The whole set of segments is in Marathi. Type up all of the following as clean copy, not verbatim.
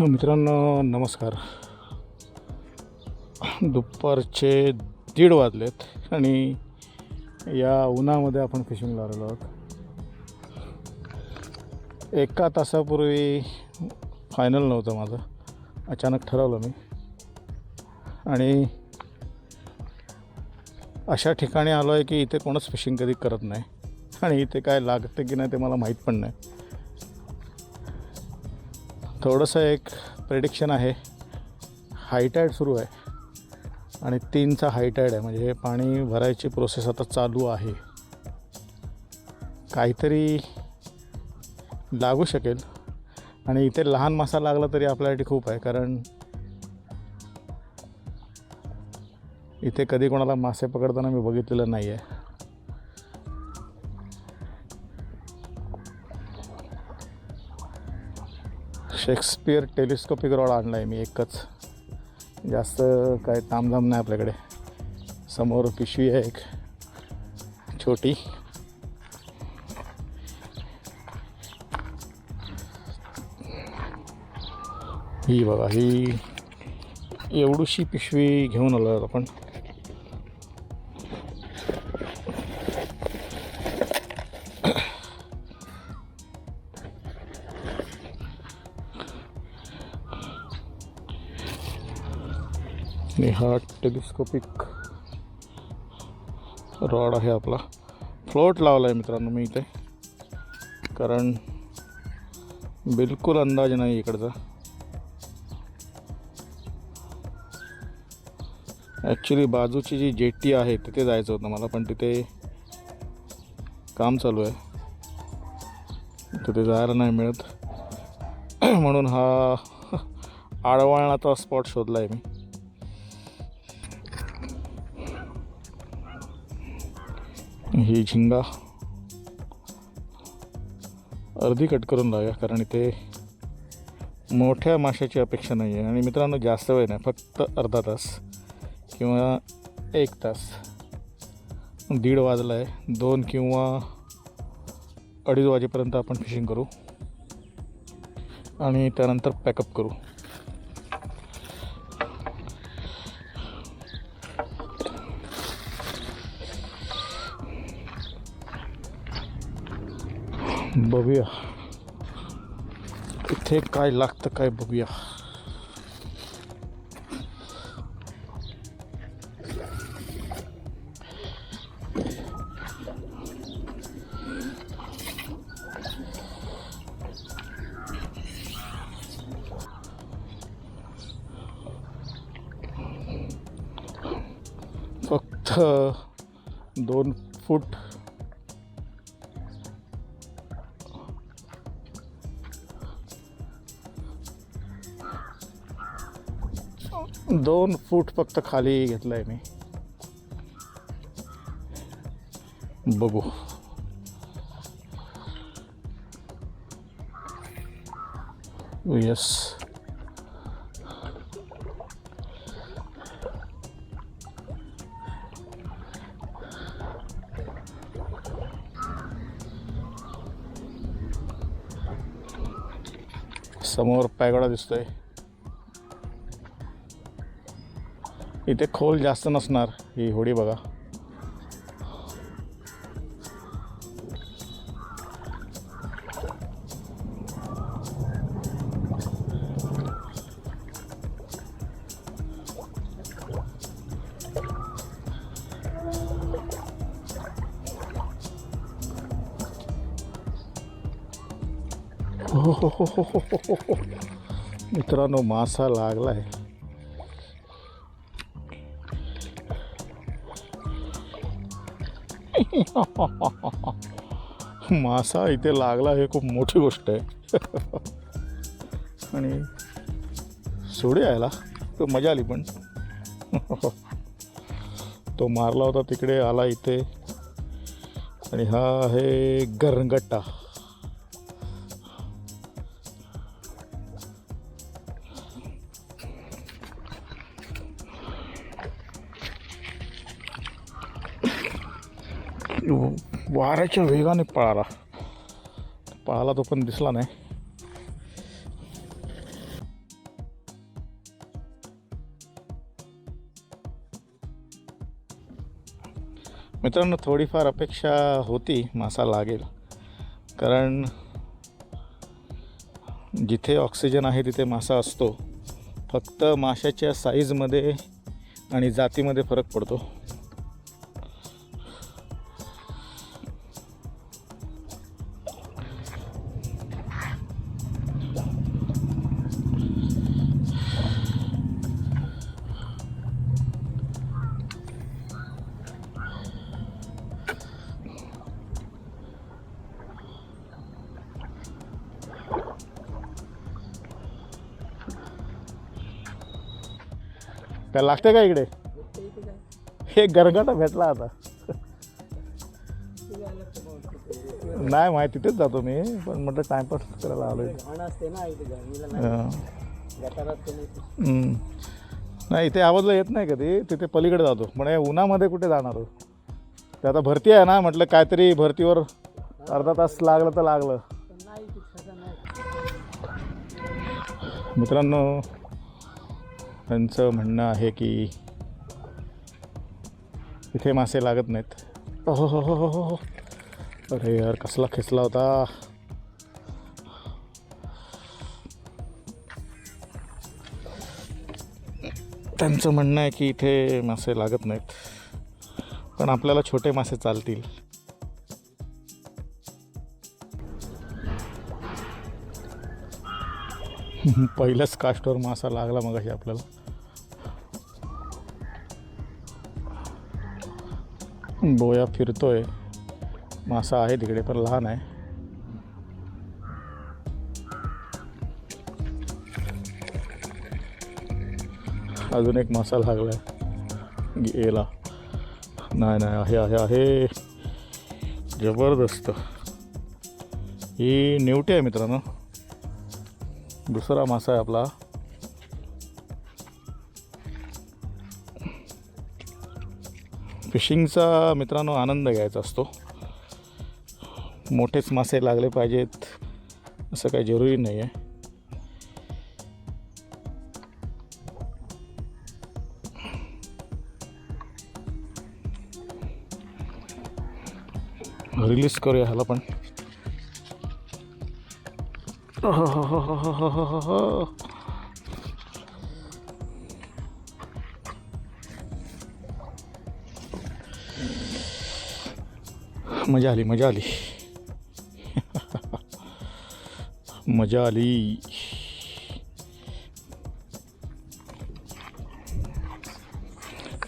मित्रांनो नमस्कार. दुपारचे 1:30 वाजलेत आणि या उन्हामध्ये आपण फिशिंगला आलेलो आहोत. एका तासापूर्वी फायनल नव्हतं माझं, अचानक ठरवलं मी आणि अशा ठिकाणी आलो आहे की इथे कोणच फिशिंग कधी करत नाही आणि इथे काय लागतं की नाही ते मला माहीत पण नाही. थोडंसं एक प्रेडिक्शन आहे. हायटाईड सुरू आहे आणि 3चा हायटाईड आहे, म्हणजे पाणी भरायची प्रोसेस आता चालू आहे. काहीतरी लागू शकेल आणि इथे लहान मासा लागला तरी आपल्यासाठी खूप आहे, कारण इथे कधी कोणाला मासे पकडताना मी बघितलेलं नाही आहे. शेक्सपियर टेलिस्कोपिक रॉड आणला आहे मी, एकच, जास्त काय तामझाम नाही आपल्याकडे. समोर पिशवी आहे एक छोटी. ही बघा, ही एवढीशी पिशवी घेऊन आलो आहोत आपण. आणि हा टेलिस्कोपिक रॉड आहे आपला. फ्लोट लावला आहे मित्रांनो मी इथे, कारण बिलकुल अंदाज नाही इकडचा. ॲक्च्युली बाजूची जी जेट्टी आहे तिथे जायचं होतं मला, पण तिथे काम चालू आहे, तिथे जायला नाही मिळत. म्हणून हा आडवळणाचा स्पॉट शोधला आहे मी. ही झिंगा अर्धी कट करून लावूया, कारण इथे मोठ्या माशाची अपेक्षा नाही आहे. आणि मित्रांनो जास्त वेळ नाही, फक्त अर्धा तास किंवा 1 तास. 1:30 वाजला आहे. 2 किंवा 2:30 वाजेपर्यंत आपण फिशिंग करू आणि त्यानंतर पॅकअप करू. बघूया इथे काय लागतं, काय बघूया. फक्त 2 फूट 2 फूट फक्त खाली घेतलं आहे मी. बघू. यस, समोर पॅगोडा दिसतोय. इथे खोल जास्त नसणार. ही होडी बघा. हो मित्रांनो, मासा लागला आहे. मासा इथे लागला हे खूप मोठी गोष्ट आहे. आणि सोडे यायला तो मजा आली, पण तो मारला होता तिकडे, आला इथे. आणि हा आहे गरंगट्टा. वाऱ्याच्या वेगाने पळाला तो पण दिसला नाही. मित्रांनो थोडीफार अपेक्षा होती मासा लागेल, कारण जिथे ऑक्सिजन आहे तिथे मासा असतो. फक्त माशाच्या साईजमध्ये आणि जातीमध्ये फरक पडतो. काय लागते का इकडे? हे गरगाटा भेटला आता. नाही माहिती तिथेच जातो मी, पण म्हटलं टाइमपास करायला आलोय. नाही इथे आवाजला येत नाही कधी, तिथे पलीकडे जातो. पण उन्हामध्ये कुठे जाणार हो? ते आता भरती आहे ना, म्हटलं काहीतरी भरतीवर अर्धा तास लागलं तर लागलं. मित्रांनो त्यांचं म्हणणं आहे की इथे मासे लागत नाहीत. हो हो हो हो हो, अरे यार कसला खेचला होता. त्यांचं म्हणणं आहे की इथे मासे लागत नाहीत, पण आपल्याला छोटे मासे चालतील. पहिल्याच कास्टवर मासा लागला मगाशी आपल्याला. बोया फिरतोय, मासा आहे तिकडे पण लहान आहे. अजून एक मासा लागलाय गेला. नाही नाही, आहे आहे आहे, जबरदस्त. ही नेवटी आहे मित्रांनो, दुसरा मासा आहे आपला. फिशिंगचा मित्रांनो आनंद घ्यायचा असतो. मोठेच मासे लागले पाहिजेत असं काही जरुरी नाही आहे. रिलीज करूया ह्याला पण. मजा आली मजा आली मजा आली.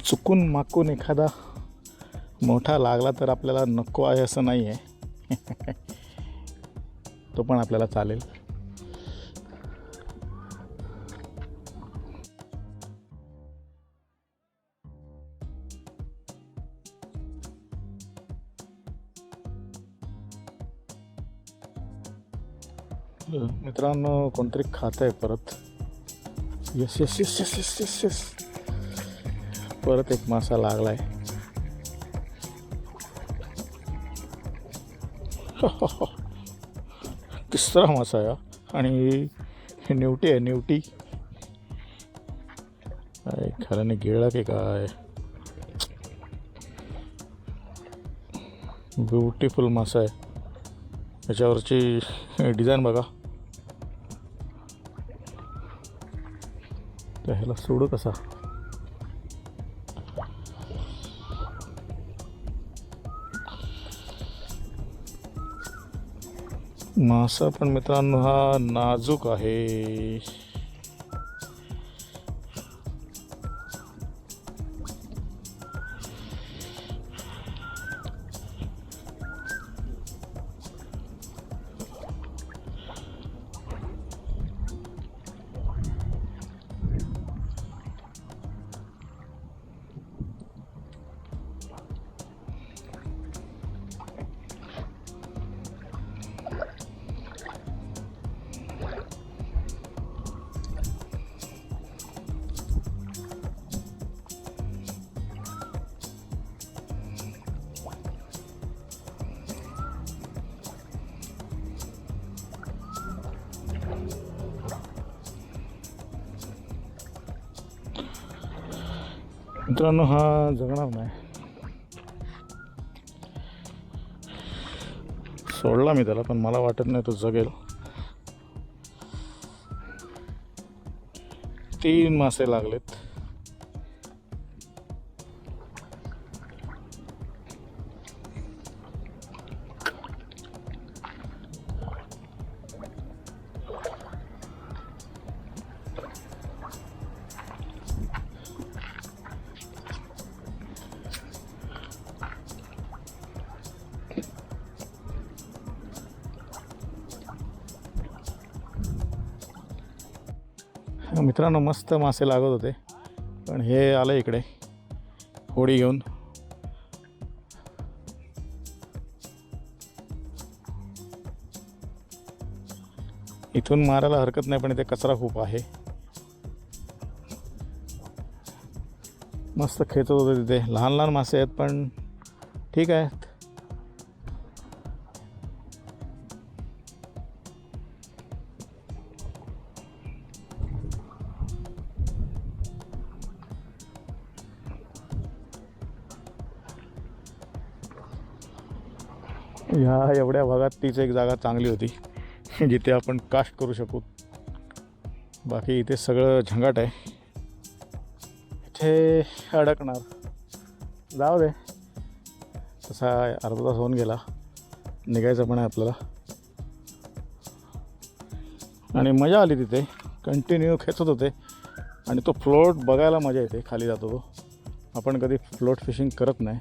चुकून माकून एखादा मोठा लागला तर आपल्याला नको आहे असं नाही आहे. तो पण आपल्याला चालेल. मित्रांनो कोणतरी खात आहे परत. Yes yes yes yes yes yes yes, परत एक मासा लागलाय. तिसरा मासा आहे आणि नेवटी आहे. नेवटी काय खऱ्याने गिळला की काय? ब्युटिफुल मासा आहे. त्याच्यावरची डिझाईन बघा. तर ह्याला सोडू कसा? मासा पण मित्रांनो हा नाजूक आहे. मित्रांनो हा जगणार नाही. सोडला मी त्याला, पण मला वाटत नाही तो जगेल. 3 मासे लागलेत. मित्रांनो, मस्त मासे लागत होते, पण हे आलं इकडे होडी घेऊन. इथून मारायला हरकत नाही, पण इथे कचरा खूप आहे. मस्त खेचत होते तिथे. लहान लहान मासे आहेत, पण ठीक आहेत. ह्या एवढ्या भागात तीच एक जागा चांगली होती जिथे आपण कास्ट करू शकू. बाकी इथे सगळं झंगाट आहे. इथे अडकणार. जाऊ दे, तसा अर्धा तास होऊन गेला. निघायचं पण आहे आपल्याला. आणि मजा आली तिथे. कंटिन्यू खेचत होते आणि तो फ्लोट बघायला मजा येते. खाली जातो तो. आपण कधी फ्लोट फिशिंग करत नाही.